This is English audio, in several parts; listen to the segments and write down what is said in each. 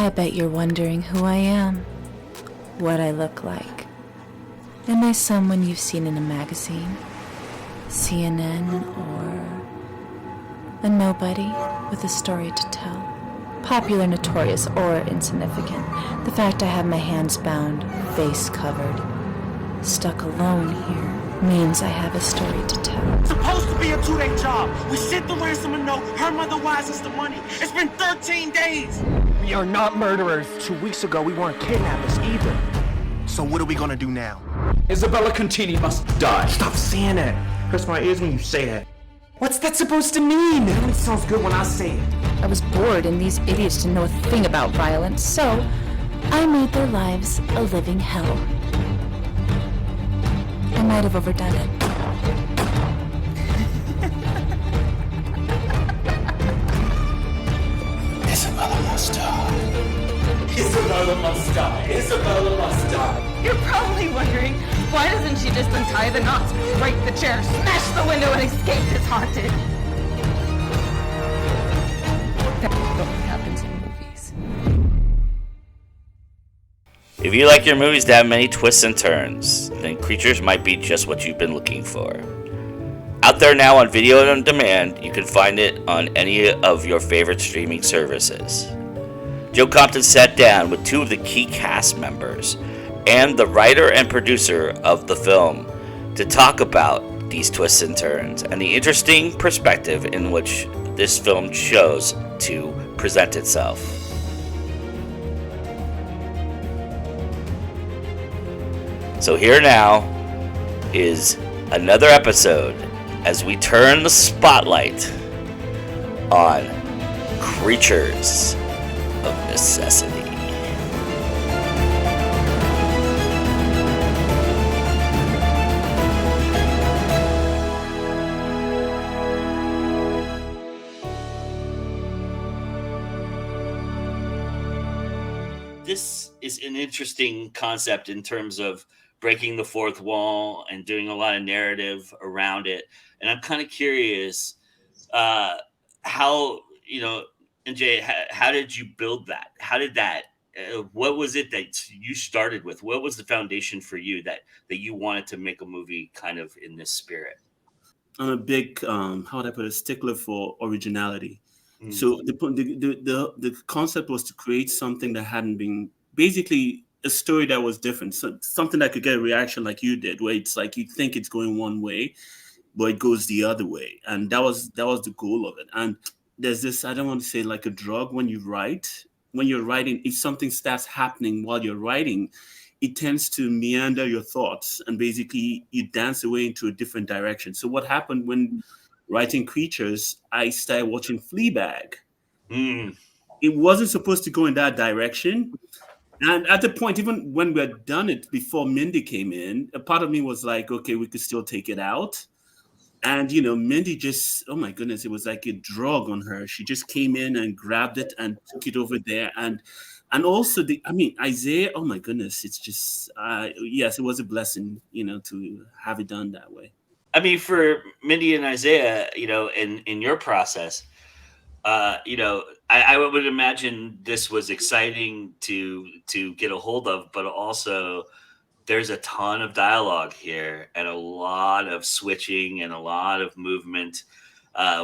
I bet you're wondering who I am, what I look like. Am I someone you've seen in a magazine, CNN, or a nobody with a story to tell? Popular, notorious, or insignificant, the fact I have my hands bound, face covered, stuck alone here, means I have a story to tell. It's supposed to be a 2-day job. We sent the ransom a note. Her mother wires us the money. It's been 13 days. We are not murderers. 2 weeks ago, we weren't kidnappers either. So what are we gonna do now? Isabella Contini must die. Stop saying that. Hurts my ears when you say that. What's that supposed to mean? It only sounds good when I say it. I was bored and these idiots didn't know a thing about violence, so I made their lives a living hell. I might have overdone it. Isabella must die. Isabella must die. Isabella must die. You're probably wondering, why doesn't she just untie the knots, break the chair, smash the window, and escape this haunted? That only happens in movies. If you like your movies to have many twists and turns, then Creatures might be just what you've been looking for. Out there now on video on demand, you can find it on any of your favorite streaming services. Joe Compton sat down with two of the key cast members and the writer and producer of the film to talk about these twists and turns and the interesting perspective in which this film chose to present itself. So here now is another episode as we turn the spotlight on Creatures of Necessity. This is an interesting concept in terms of breaking the fourth wall and doing a lot of narrative around it. And I'm kind of curious how, and Jay, how did you build that? How did that, what was it that you started with? What was the foundation for you that you wanted to make a movie kind of in this spirit? I'm a big, how would I put it, stickler for originality. Mm. So the concept was to create something that hadn't been, basically a story that was different. So something that could get a reaction like you did, where it's like you think it's going one way, but it goes the other way. And that was the goal of it. And there's this, I don't want to say like a drug when you're writing, if something starts happening while you're writing, it tends to meander your thoughts and basically you dance away into a different direction. So what happened when writing Creatures, I started watching Fleabag. Mm. It wasn't supposed to go in that direction. And at the point, even when we had done it before Mindy came in, a part of me was like, okay, we could still take it out. And, Mindy just, oh my goodness, it was like a drug on her. She just came in and grabbed it and took it over there. And also, Isaiah, oh my goodness, it's just, yes, it was a blessing, to have it done that way. I mean, for Mindy and Isaiah, in your process, I would imagine this was exciting to get a hold of, but also there's a ton of dialogue here and a lot of switching and a lot of movement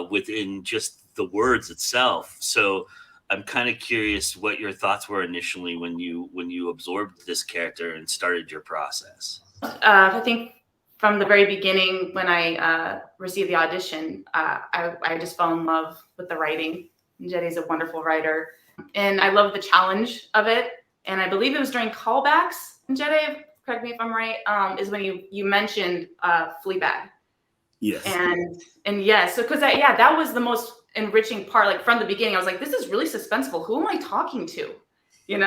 within just the words itself. So I'm kind of curious what your thoughts were initially when you absorbed this character and started your process. I think from the very beginning, when I received the audition, I just fell in love with the writing. Njedeh's a wonderful writer, and I love the challenge of it. And I believe it was during callbacks, Njedeh, correct me if I'm right, is when you mentioned Fleabag. Yes. And yes, so because that was the most enriching part. Like from the beginning, I was like, this is really suspenseful. Who am I talking to? And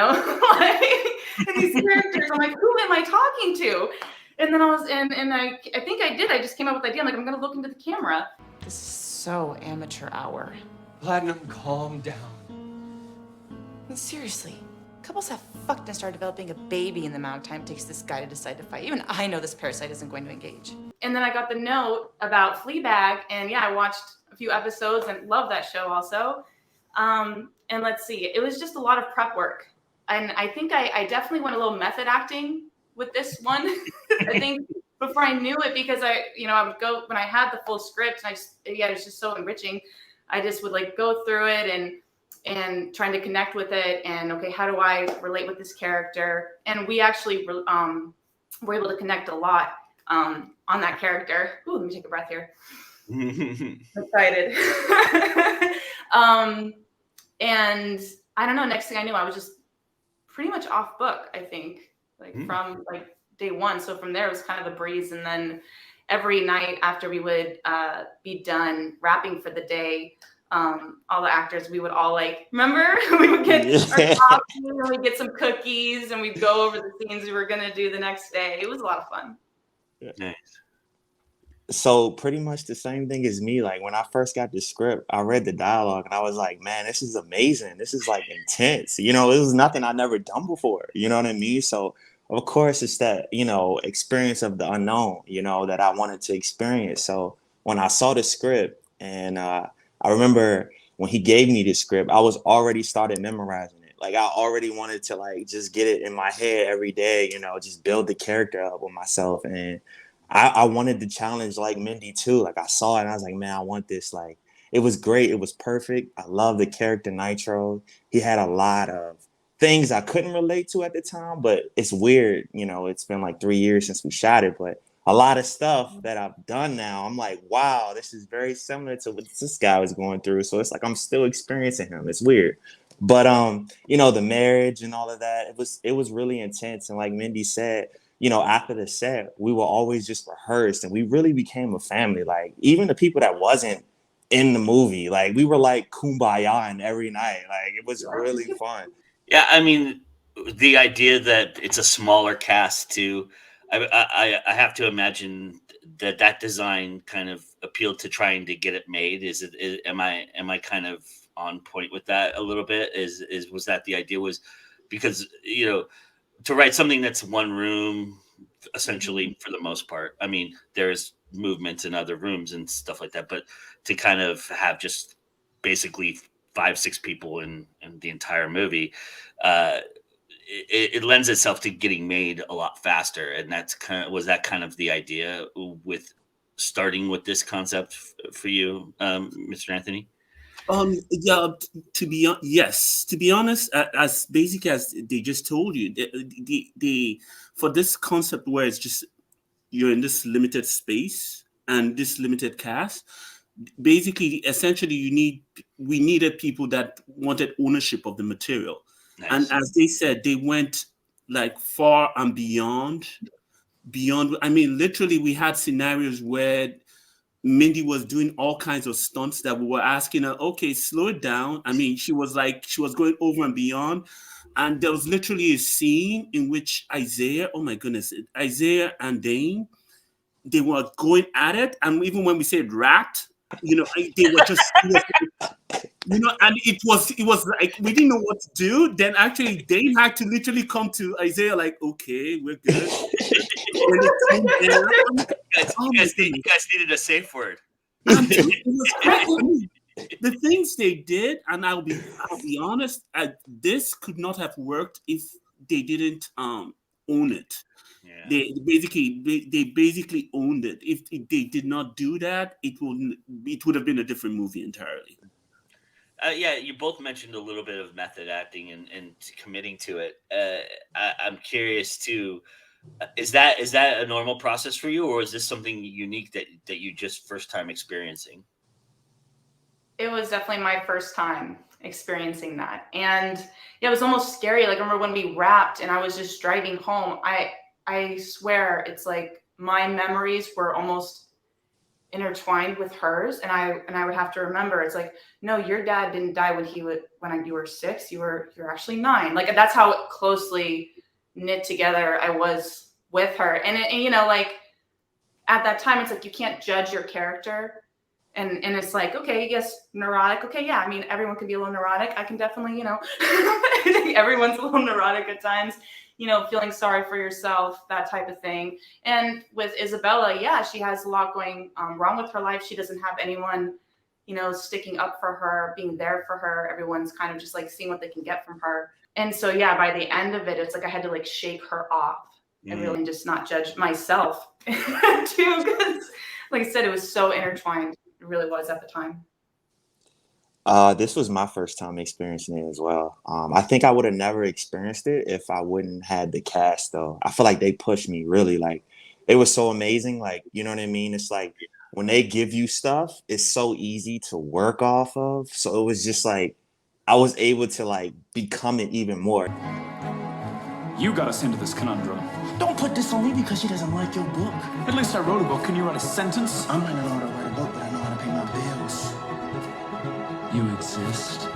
these characters, I'm like, who am I talking to? And then I think I did. I just came up with the idea. I'm like, I'm going to look into the camera. This is so amateur hour. Platinum, calm down. And seriously, couples have fucked and start developing a baby in the amount of time it takes this guy to decide to fight. Even I know this parasite isn't going to engage. And then I got the note about Fleabag, and I watched a few episodes and love that show also. And let's see, it was just a lot of prep work. And I think I definitely went a little method acting with this one. I think before I knew it, because I would go when I had the full script, and it was just so enriching. I just would like go through it and trying to connect with it, and okay, how do I relate with this character? And we actually were able to connect a lot on that character. Ooh, let me take a breath here. I'm excited. And I don't know, next thing I knew, I was just pretty much off book, I think, from like day one. So from there, it was kind of a breeze. And then every night after we would be done wrapping for the day, all the actors, we would all remember we would get our coffee and we'd get some cookies and we'd go over the scenes we were going to do the next day. It was a lot of fun. Nice. So pretty much the same thing as me. Like when I first got the script, I read the dialogue and I was like, man, this is amazing. This is like intense. It was nothing I'd never done before. You know what I mean? So of course it's that, experience of the unknown, that I wanted to experience. So when I saw the script and I remember when he gave me the script, I was already started memorizing it. Like I already wanted to just get it in my head every day, just build the character up with myself. And I wanted the challenge like Mindy too. Like I saw it and I was like, man, I want this. Like it was great. It was perfect. I love the character Nitro. He had a lot of things I couldn't relate to at the time, but it's weird. It's been like 3 years since we shot it, but a lot of stuff that I've done now, I'm like, wow, this is very similar to what this guy was going through. So it's like I'm still experiencing him. It's weird. But the marriage and all of that, it was really intense. And like Mindy said, after the set, we were always just rehearsed and we really became a family. Like even the people that wasn't in the movie, like we were like kumbaya every night. Like it was really fun. Yeah, I mean, the idea that it's a smaller cast too, I have to imagine that design kind of appealed to trying to get it made. Am I kind of on point with that a little bit? Was that the idea? Was because to write something that's one room essentially for the most part. I mean, there's movements in other rooms and stuff like that, but to kind of have just basically 5-6 people in the entire movie, it lends itself to getting made a lot faster. And was that kind of the idea with starting with this concept for you, Mr. Anthony? Yeah, yes. To be honest, as basic as they just told you, the for this concept where it's just you're in this limited space and this limited cast, basically, essentially, we needed people that wanted ownership of the material, Nice. And as they said, they went like far and beyond. I mean, literally, we had scenarios where Mindy was doing all kinds of stunts that we were asking her, okay, slow it down. I mean, she was going over and beyond. And there was literally a scene in which Isaiah and Dane, they were going at it. And even when we said rat, they were just, and it was like, we didn't know what to do. Then actually Dane had to literally come to Isaiah like, okay, we're good. You guys needed a safe word. The things they did, and I'll be honest, this could not have worked if they didn't own it. Yeah. They basically owned it. If they did not do that, it would have been a different movie entirely. Yeah, you both mentioned a little bit of method acting and committing to it. I'm curious too. Is that a normal process for you, or is this something unique that you just first time experiencing? It was definitely my first time experiencing that, and yeah, it was almost scary. Like I remember when we wrapped, and I was just driving home. I swear, it's like my memories were almost intertwined with hers, and I would have to remember. It's like, no, your dad didn't die when you were 6. You're actually 9. Like that's how closely knit together I was with her. And like at that time, it's like you can't judge your character. And it's like, okay, yes, neurotic. Okay, yeah, I mean, everyone can be a little neurotic. I can definitely, everyone's a little neurotic at times, feeling sorry for yourself, that type of thing. And with Isabella, yeah, she has a lot going wrong with her life. She doesn't have anyone, sticking up for her, being there for her. Everyone's kind of just like seeing what they can get from her. And so, yeah, by the end of it, it's like I had to like shake her off and really just not judge myself too. Because like I said, it was so intertwined. It really was at the time. This was my first time experiencing it as well. I think I would have never experienced it if I wouldn't had the cast though. I feel like they pushed me really, like it was so amazing. Like, you know what I mean? It's like when they give you stuff, it's so easy to work off of. So it was just like I was able to like become it even more. You got us into this conundrum. Don't put this on me because she doesn't like your book. At least I wrote a book. Can you write a sentence? I might not know how to write a book, but I know how to pay my bills. You exist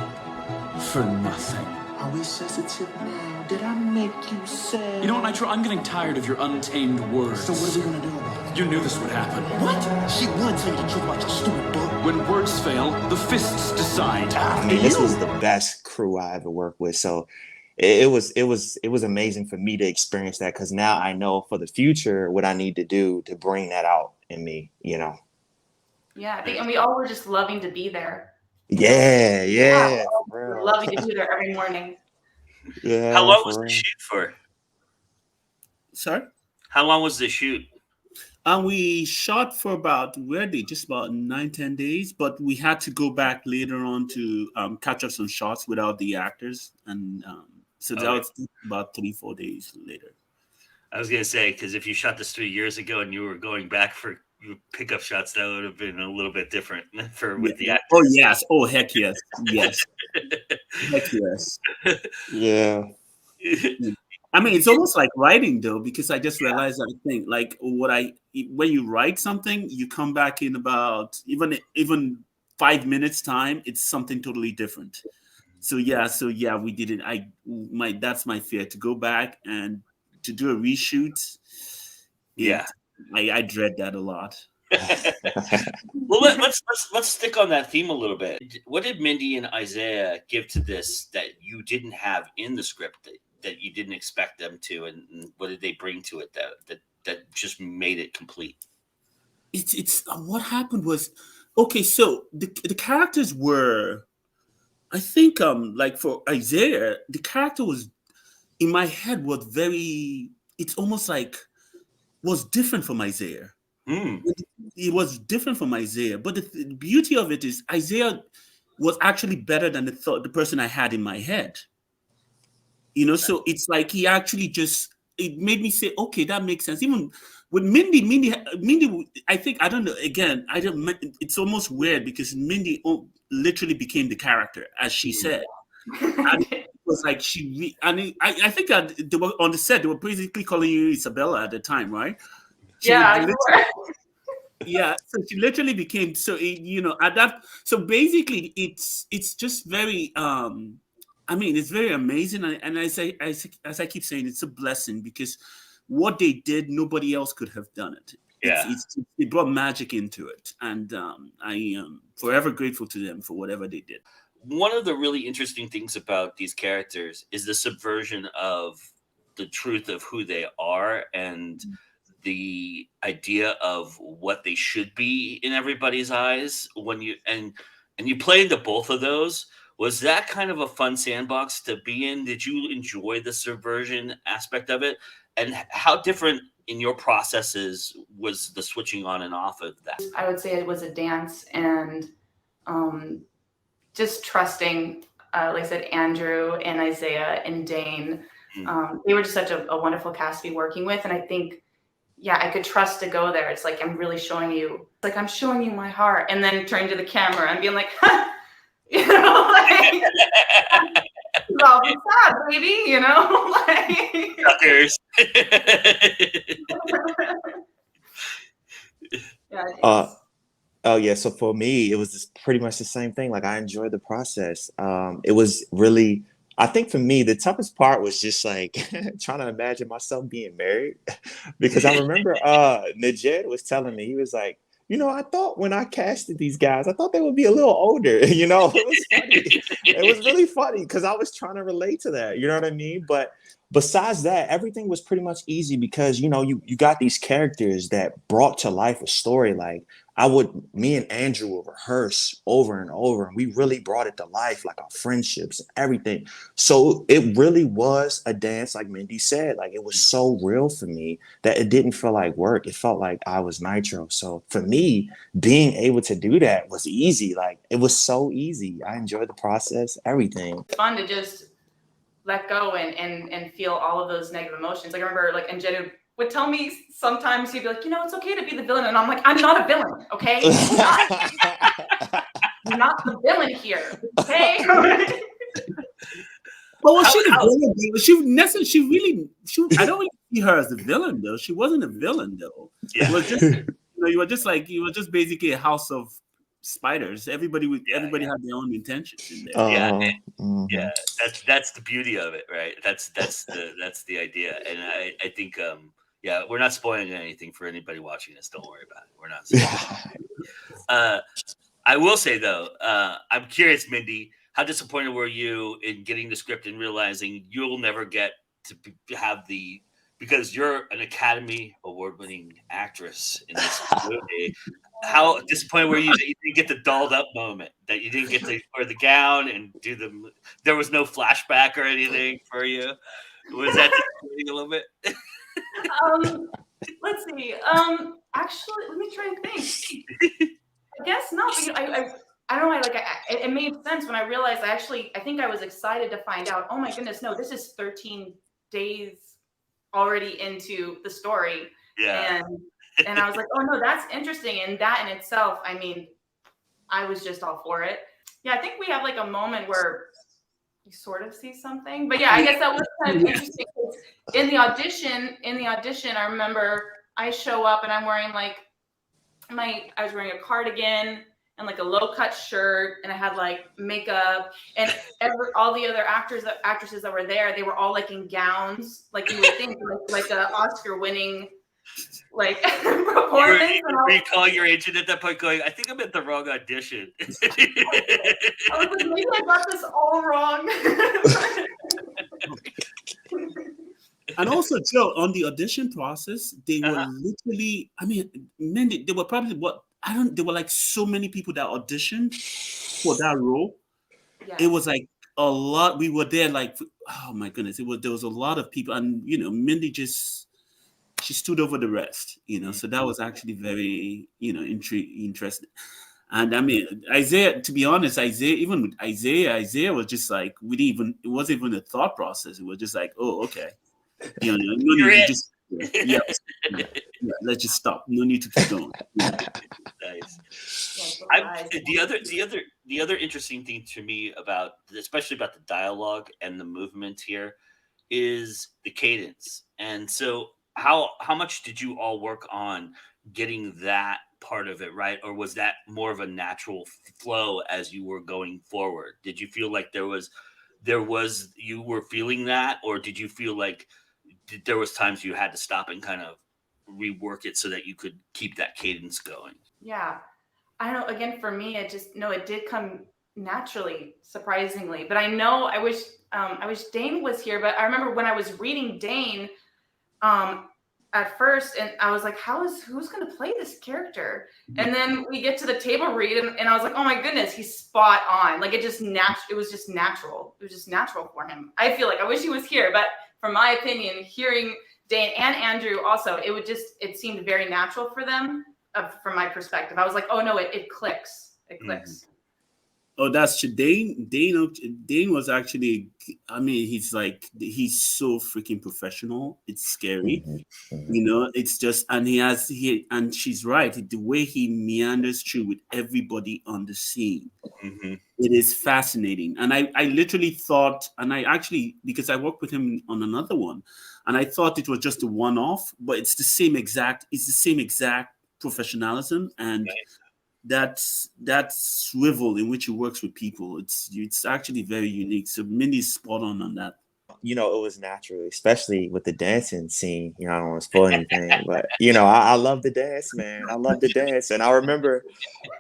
for nothing. Are we sensitive now? Did I make you sad? You know what, Nitro? I'm getting tired of your untamed words. So what are we gonna do about it? You knew this would happen. What? She would tell you the truth about your stupid book. When words fail, the fists decide. I mean, this was the best crew I ever worked with. So it was amazing for me to experience that, because now I know for the future what I need to do to bring that out in me, Yeah, I think, and we all were just loving to be there. Yeah. Loving to be there every morning. Yeah. How long was the shoot for? Sorry? How long was the shoot? And we shot for about 9-10 days, but we had to go back later on to catch up some shots without the actors, and so that was about 3-4 days later. I was gonna say, because if you shot this 3 years ago and you were going back for pickup shots, that would have been a little bit different with the actors. Oh yes! Oh heck yes! Yes. Heck yes! Yeah. I mean, it's almost like writing though, because I just realized that thing. Like when you write something, you come back in about even 5 minutes time, it's something totally different. So yeah, we did it. That's my fear, to go back and to do a reshoot. Yeah, I dread that a lot. Well, let's stick on that theme a little bit. What did Mindy and Isaiah give to this that you didn't have in the script that you didn't expect them to, and what did they bring to it that just made it complete? It's what happened was, okay, so the characters were, I think like for Isaiah, the character was in my head was very, it's almost like was different from Isaiah. It was different from Isaiah, but the beauty of it is Isaiah was actually better than the person I had in my head. So it's like he actually it made me say, okay, that makes sense. Even with Mindy, I think, I don't know, again, it's almost weird because Mindy literally became the character, as she said. And it was like I think they were on the set, they were basically calling you Isabella at the time, right? Yeah, so she literally became at that. So basically, it's just very it's very amazing, and as I keep saying, it's a blessing, because what they did, nobody else could have done it. Yeah, it brought magic into it, and I am forever grateful to them for whatever they did. One of the really interesting things about these characters is the subversion of the truth of who they are and the idea of what they should be in everybody's eyes. When you play into both of those, was that kind of a fun sandbox to be in? Did you enjoy the subversion aspect of it? And how different in your processes was the switching on and off of that? I would say it was a dance, and just trusting, like I said, Andrew and Isaiah and Dane. They were just such a wonderful cast to be working with. And I think, I could trust to go there. It's like, I'm really showing you, like, I'm showing you my heart. And then turning to the camera and being like, like, I'll be sad, baby, like. Suckers. Oh yeah. So for me, it was just pretty much the same thing. Like, I enjoyed the process. It was really, I think for me, the toughest part was just like trying to imagine myself being married, because I remember Njedeh was telling me, he was like, I thought when I casted these guys, I thought they would be a little older. It was funny. It was really funny because I was trying to relate to that. You know what I mean? But besides that, everything was pretty much easy because you got these characters that brought to life a story. Like me and Andrew would rehearse over and over, and we really brought it to life, like our friendships and everything. So it really was a dance, like Mindy said. Like, it was so real for me that it didn't feel like work. It felt like I was Nitro. So for me, being able to do that was easy. Like, it was so easy. I enjoyed the process, everything. It's fun to just let go and feel all of those negative emotions. Like, I remember, like, Njedeh would tell me sometimes, he'd be like, it's okay to be the villain. And I'm like, I'm not a villain, okay? I'm not the villain here, okay? Well, was she the villain? I don't really see her as the villain, though. She wasn't a villain, though. Yeah. It was just, you were just basically a house of spiders. Everybody had their own intentions in there. Yeah, that's the beauty of it, right? That's the idea, and I think we're not spoiling anything for anybody watching this. Don't worry about it. We're not spoiling. I will say though, I'm curious, Mindy, how disappointed were you in getting the script and realizing you'll never get to have because you're an Academy Award-winning actress in this movie. How disappointed were you that you didn't get the dolled up moment, that you didn't get to wear the gown and there was no flashback or anything for you? Was that disappointing a little bit? Let's see. Actually, let me try and think. I guess not. I don't know. It made sense when I realized. I think I was excited to find out. Oh my goodness, no! This is 13 days already into the story. Yeah. And I was like, oh no, that's interesting. And that in itself, I mean, I was just all for it. Yeah, I think we have like a moment where you sort of see something. But yeah, I guess that was kind of interesting. In the audition, I remember I show up and I'm wearing I was wearing a cardigan and like a low-cut shirt, and I had like makeup, and all the other actresses that were there, they were all like in gowns, like you would think like an Oscar-winning performance. Were you calling your agent at that point going, I think I'm at the wrong audition? I was like, maybe I got this all wrong. And also, Joe, on the audition process, they were literally, Mindy, they were probably there were like so many people that auditioned for that role. Yeah. It was like a lot. We were there like, oh my goodness, there was a lot of people. And, Mindy she stood over the rest, so that was actually very, interesting. And I mean, Isaiah, to be honest, even with Isaiah was just like, it wasn't even a thought process. It was just like, oh, okay. Let's just stop. No need to keep going. Nice. The other interesting thing to me especially about the dialogue and the movement here, is the cadence. And so how much did you all work on getting that part of it right, or was that more of a natural flow as you were going forward? Did you feel like there was you were feeling that, or did you feel like there was times you had to stop and kind of rework it so that you could keep that cadence going? Yeah, I don't know. Again, for me, it did come naturally, surprisingly. But I wish Dane was here. But I remember when I was reading Dane at first, and I was like, who's going to play this character? And then we get to the table read, and I was like, oh my goodness, he's spot on. Like, it was just natural. It was just natural for him. I feel like I wish he was here, but from my opinion, hearing Dane and Andrew also, it seemed very natural for them. From my perspective, I was like, oh no, it clicks. It clicks. Mm-hmm. Oh, that's true. Dane was actually, he's so freaking professional. It's scary. Mm-hmm. It's just, and she's right. The way he meanders through with everybody on the scene, it is fascinating. And I literally thought, because I worked with him on another one, and I thought it was just a one-off, but it's the same exact professionalism and that swivel in which he works with people. It's actually very unique. So Mindy's spot on that. It was natural, especially with the dancing scene. I don't want to spoil anything, but I love the dance, man. I love the dance. And I remember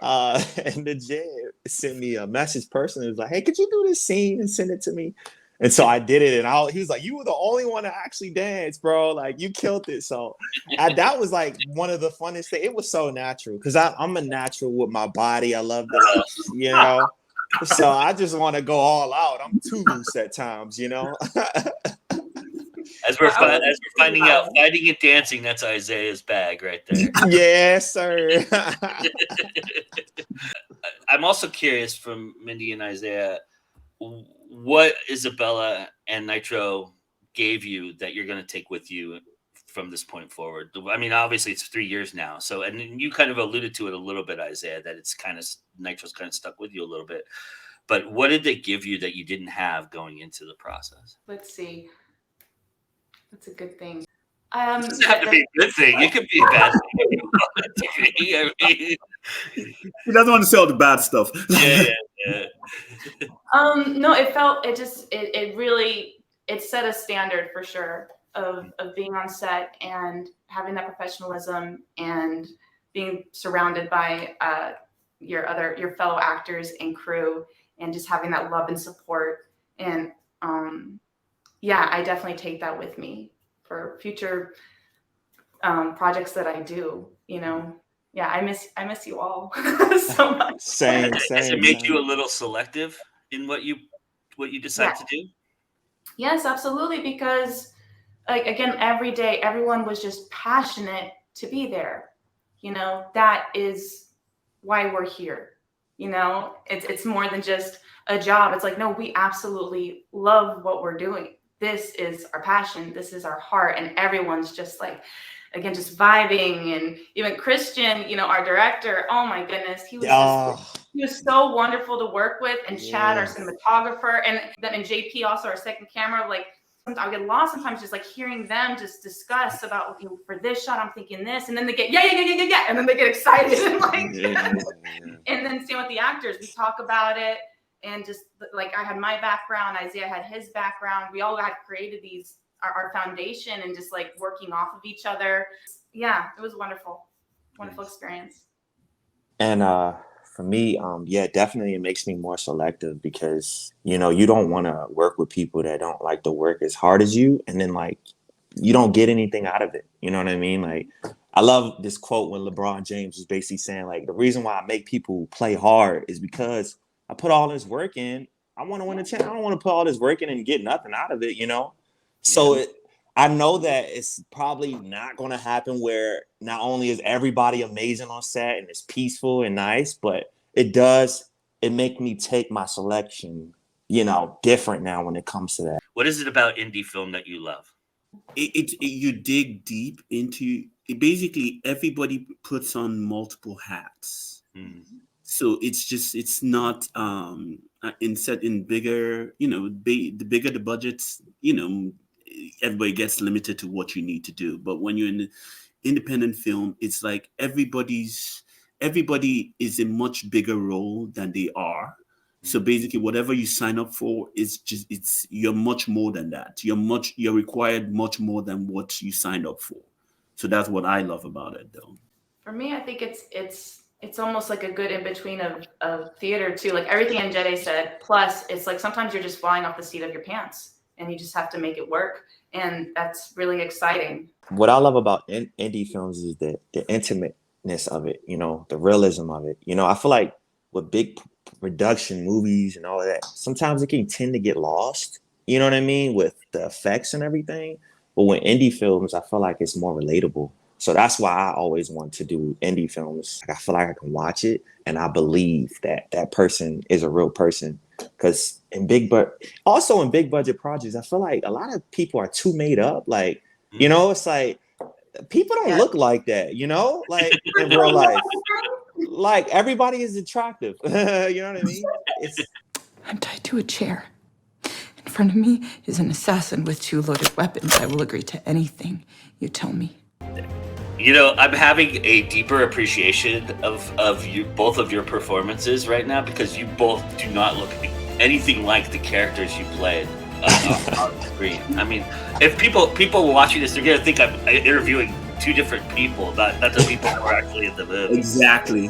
and the Jed sent me a message personally. It was like, hey, could you do this scene and send it to me? And so I did it, and he was like, "You were the only one to actually dance, bro. Like you killed it." So that was like one of the funnest things. It was so natural because I'm a natural with my body. I love it, you know. So I just want to go all out. I'm too loose at times, you know. As we're finding out, fighting and dancing, that's Isaiah's bag right there. Yes, sir. I'm also curious from Mindy and Isaiah, what Isabella and Nitro gave you that you're going to take with you from this point forward? I mean, obviously it's 3 years now. So, and you kind of alluded to it a little bit, Isaiah, that it's kind of, Nitro's kind of stuck with you a little bit. But what did they give you that you didn't have going into the process? Let's see. That's a good thing. It doesn't have to be a good thing. It could be a bad thing. I mean, he doesn't want to say all the bad stuff. Yeah. No, it really set a standard for sure of being on set and having that professionalism and being surrounded by your fellow actors and crew and just having that love and support. And I definitely take that with me for future projects that I do, you know. Yeah, I miss you all so much. Same. Does it make you a little selective in what you decide to do? Yes, absolutely. Because like again, every day, everyone was just passionate to be there. You know, that is why we're here. You know, it's more than just a job. It's like, no, we absolutely love what we're doing. This is our passion. This is our heart. And everyone's just like, again, just vibing. And even Christian, you know, our director, oh my goodness, he was so wonderful to work with. And Chad, our cinematographer, and then JP, also our second camera. Like, I get lost sometimes just like hearing them just discuss about, okay, for this shot, I'm thinking this. And then they get, yeah. And then they get excited. And like, and then same with the actors. We talk about it. And just like I had my background, Isaiah had his background. We all had created our foundation and just like working off of each other. Yeah, it was wonderful experience. And for me, definitely it makes me more selective because, you know, you don't want to work with people that don't like to work as hard as you. And then like, you don't get anything out of it. You know what I mean? Like, I love this quote when LeBron James was basically saying like, the reason why I make people play hard is because I put all this work in. I want to win a chance. I don't want to put all this work in and get nothing out of it, you know? So I know that it's probably not going to happen where not only is everybody amazing on set and it's peaceful and nice, but it make me take my selection, you know, different now when it comes to that. What is it about indie film that you love? You dig deep into it. Basically, everybody puts on multiple hats. So it's not in bigger, you know, the bigger the budgets, you know, everybody gets limited to what you need to do. But when you're in the independent film, it's like everybody is a much bigger role than they are. So basically whatever you sign up for you're much more than that. You're required much more than what you signed up for. So that's what I love about it though. For me, I think it's almost like a good in-between of theater too. Like everything Njedeh said, plus it's like sometimes you're just flying off the seat of your pants and you just have to make it work. And that's really exciting. What I love about indie films is the intimateness of it, you know, the realism of it. You know, I feel like with big production movies and all of that, sometimes it can tend to get lost, you know what I mean, with the effects and everything. But with indie films, I feel like it's more relatable. So that's why I always want to do indie films. I feel like I can watch it and I believe that that person is a real person. Because in big budget projects, I feel like a lot of people are too made up. Like, you know, it's like people don't look like that, you know, like in real life. Like everybody is attractive. You know what I mean? I'm tied to a chair. In front of me is an assassin with 2 loaded weapons. I will agree to anything you tell me. You know, I'm having a deeper appreciation of you, both of your performances right now, because you both do not look anything like the characters you played on screen. I mean, if people watching this, they're gonna think I'm interviewing 2 different people, not the people who are actually in the movie. Exactly.